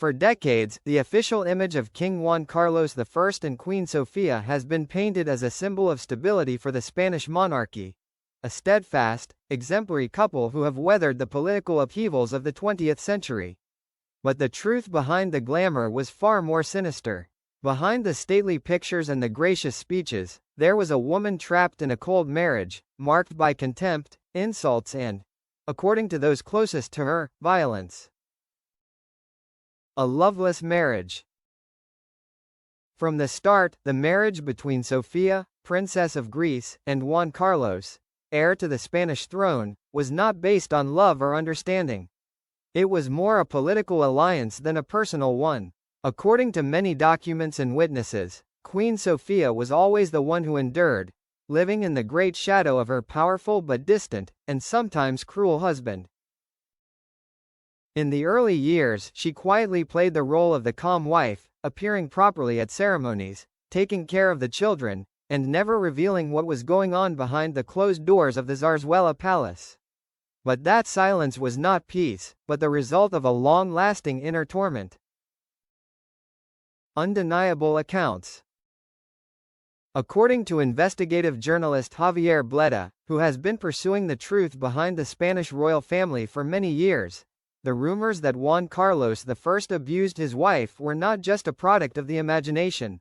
For decades, the official image of King Juan Carlos I and Queen Sofia has been painted as a symbol of stability for the Spanish monarchy, a steadfast, exemplary couple who have weathered the political upheavals of the 20th century. But the truth behind the glamour was far more sinister. Behind the stately pictures and the gracious speeches, there was a woman trapped in a cold marriage, marked by contempt, insults and, according to those closest to her, violence. A loveless marriage. From the start, the marriage between Sofia, Princess of Greece, and Juan Carlos, heir to the Spanish throne, was not based on love or understanding. It was more a political alliance than a personal one. According to many documents and witnesses, Queen Sofia was always the one who endured, living in the great shadow of her powerful but distant, and sometimes cruel husband. In the early years, she quietly played the role of the calm wife, appearing properly at ceremonies, taking care of the children, and never revealing what was going on behind the closed doors of the Zarzuela palace. But that silence was not peace, but the result of a long-lasting inner torment. Undeniable accounts. According to investigative journalist Javier Bleda, who has been pursuing the truth behind the Spanish royal family for many years, the rumors that Juan Carlos I abused his wife were not just a product of the imagination.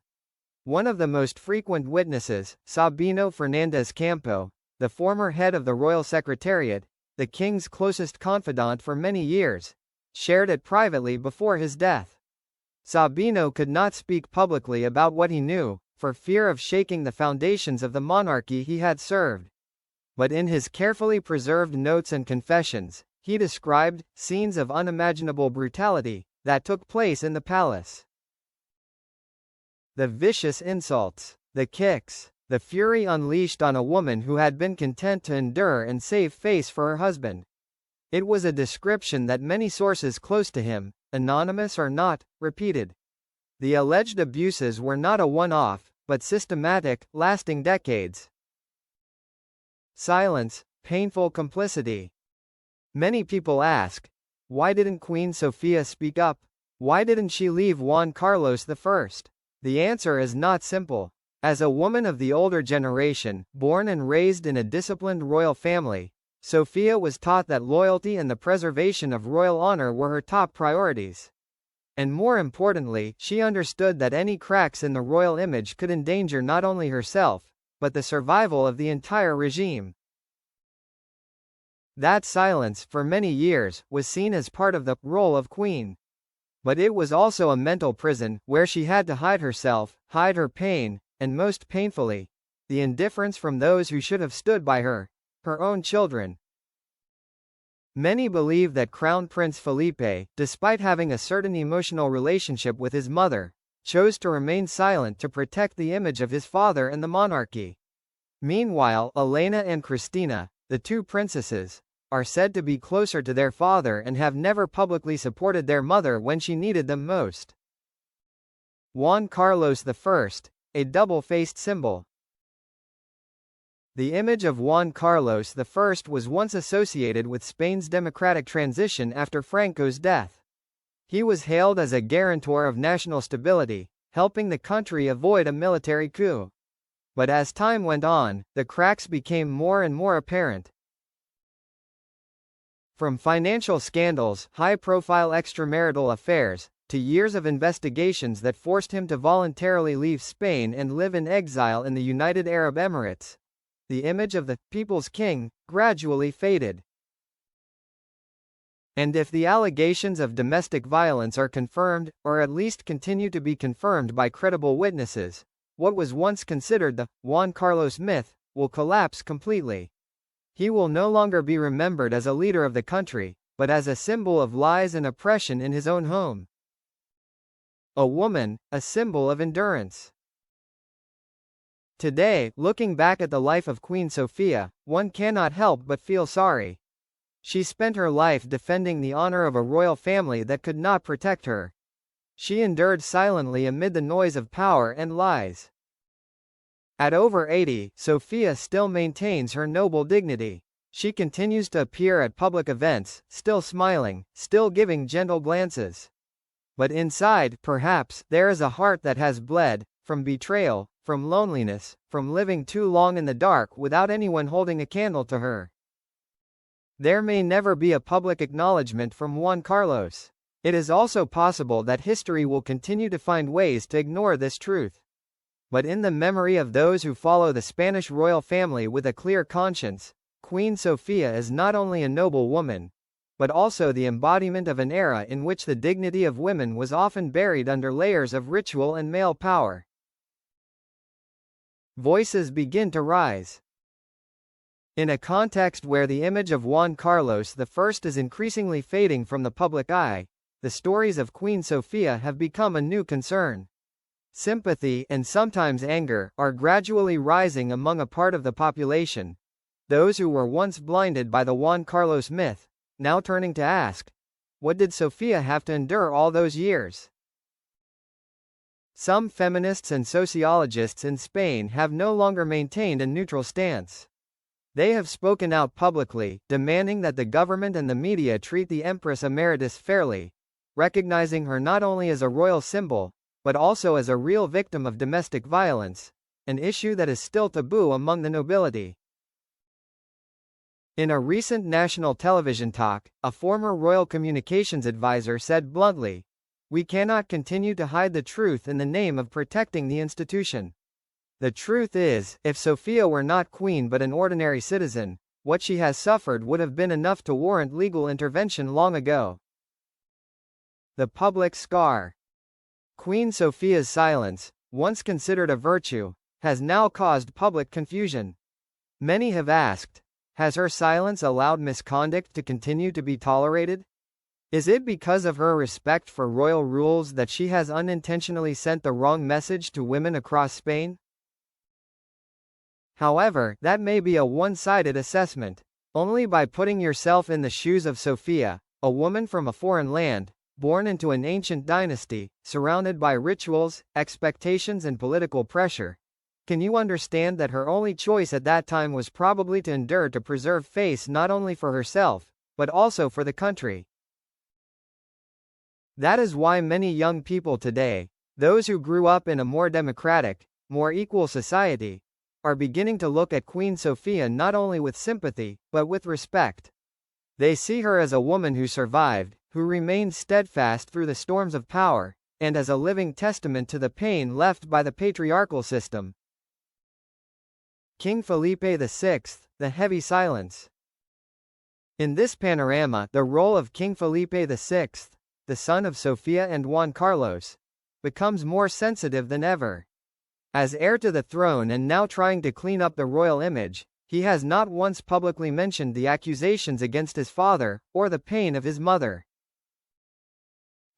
One of the most frequent witnesses, Sabino Fernandez Campo, the former head of the Royal Secretariat, the king's closest confidant for many years, shared it privately before his death. Sabino could not speak publicly about what he knew, for fear of shaking the foundations of the monarchy he had served. But in his carefully preserved notes and confessions, he described scenes of unimaginable brutality that took place in the palace. The vicious insults, the kicks, the fury unleashed on a woman who had been content to endure and save face for her husband. It was a description that many sources close to him, anonymous or not, repeated. The alleged abuses were not a one-off, but systematic, lasting decades. Silence, painful complicity. Many people ask, why didn't Queen Sofia speak up? Why didn't she leave Juan Carlos I? The answer is not simple. As a woman of the older generation, born and raised in a disciplined royal family, Sofia was taught that loyalty and the preservation of royal honor were her top priorities. And more importantly, she understood that any cracks in the royal image could endanger not only herself, but the survival of the entire regime. That silence, for many years, was seen as part of the role of queen. But it was also a mental prison, where she had to hide herself, hide her pain, and most painfully, the indifference from those who should have stood by her, her own children. Many believe that Crown Prince Felipe, despite having a certain emotional relationship with his mother, chose to remain silent to protect the image of his father and the monarchy. Meanwhile, Elena and Cristina, the two princesses, are said to be closer to their father and have never publicly supported their mother when she needed them most. Juan Carlos I, a double-faced symbol. The image of Juan Carlos I was once associated with Spain's democratic transition after Franco's death. He was hailed as a guarantor of national stability, helping the country avoid a military coup. But as time went on, the cracks became more and more apparent. From financial scandals, high-profile extramarital affairs, to years of investigations that forced him to voluntarily leave Spain and live in exile in the United Arab Emirates, the image of the People's King gradually faded. And if the allegations of domestic violence are confirmed, or at least continue to be confirmed by credible witnesses, what was once considered the Juan Carlos myth will collapse completely. He will no longer be remembered as a leader of the country, but as a symbol of lies and oppression in his own home. A woman, a symbol of endurance. Today, looking back at the life of Queen Sofia, one cannot help but feel sorry. She spent her life defending the honor of a royal family that could not protect her. She endured silently amid the noise of power and lies. At over 80, Sofia still maintains her noble dignity. She continues to appear at public events, still smiling, still giving gentle glances. But inside, perhaps, there is a heart that has bled, from betrayal, from loneliness, from living too long in the dark without anyone holding a candle to her. There may never be a public acknowledgement from Juan Carlos. It is also possible that history will continue to find ways to ignore this truth. But in the memory of those who follow the Spanish royal family with a clear conscience, Queen Sofia is not only a noble woman, but also the embodiment of an era in which the dignity of women was often buried under layers of ritual and male power. Voices begin to rise. In a context where the image of Juan Carlos I is increasingly fading from the public eye, the stories of Queen Sofia have become a new concern. Sympathy, and sometimes anger, are gradually rising among a part of the population, those who were once blinded by the Juan Carlos myth, now turning to ask, what did Sofia have to endure all those years? Some feminists and sociologists in Spain have no longer maintained a neutral stance. They have spoken out publicly, demanding that the government and the media treat the Empress Emeritus fairly, recognizing her not only as a royal symbol, but also as a real victim of domestic violence, an issue that is still taboo among the nobility. In a recent national television talk, a former royal communications advisor said bluntly, "We cannot continue to hide the truth in the name of protecting the institution. The truth is, if Sofia were not queen but an ordinary citizen, what she has suffered would have been enough to warrant legal intervention long ago." The public scar. Queen Sofia's silence, once considered a virtue, has now caused public confusion. Many have asked, has her silence allowed misconduct to continue to be tolerated? Is it because of her respect for royal rules that she has unintentionally sent the wrong message to women across Spain? However, that may be a one-sided assessment. Only by putting yourself in the shoes of Sofia, a woman from a foreign land, born into an ancient dynasty, surrounded by rituals, expectations and political pressure, can you understand that her only choice at that time was probably to endure to preserve face not only for herself, but also for the country. That is why many young people today, those who grew up in a more democratic, more equal society, are beginning to look at Queen Sofia not only with sympathy, but with respect. They see her as a woman who survived, who remained steadfast through the storms of power, and as a living testament to the pain left by the patriarchal system. King Felipe VI, the heavy silence. In this panorama, the role of King Felipe VI, the son of Sofia and Juan Carlos, becomes more sensitive than ever. As heir to the throne and now trying to clean up the royal image, he has not once publicly mentioned the accusations against his father, or the pain of his mother.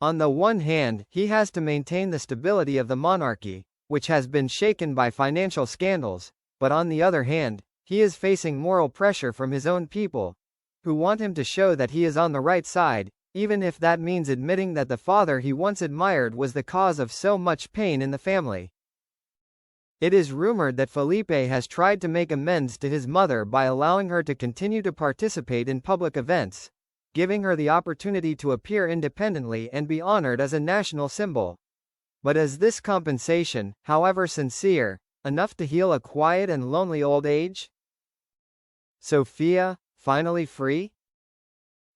On the one hand, he has to maintain the stability of the monarchy, which has been shaken by financial scandals, but on the other hand, he is facing moral pressure from his own people, who want him to show that he is on the right side, even if that means admitting that the father he once admired was the cause of so much pain in the family. It is rumored that Felipe has tried to make amends to his mother by allowing her to continue to participate in public events, giving her the opportunity to appear independently and be honored as a national symbol. But is this compensation, however sincere, enough to heal a quiet and lonely old age? Sofia, finally free?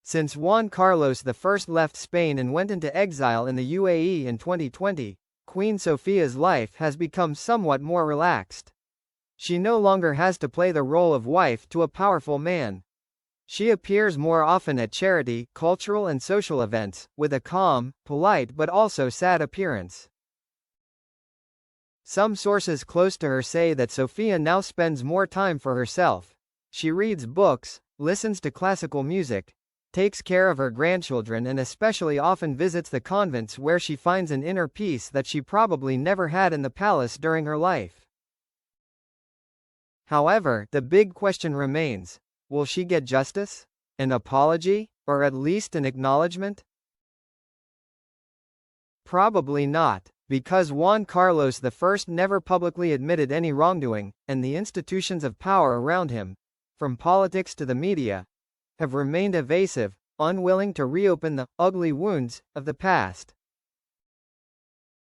Since Juan Carlos I left Spain and went into exile in the UAE in 2020, Queen Sofia's life has become somewhat more relaxed. She no longer has to play the role of wife to a powerful man. She appears more often at charity, cultural and social events, with a calm, polite but also sad appearance. Some sources close to her say that Sofia now spends more time for herself. She reads books, listens to classical music, takes care of her grandchildren and especially often visits the convents where she finds an inner peace that she probably never had in the palace during her life. However, the big question remains, will she get justice? An apology? Or at least an acknowledgement? Probably not, because Juan Carlos I never publicly admitted any wrongdoing, and the institutions of power around him, from politics to the media, have remained evasive, unwilling to reopen the ugly wounds of the past.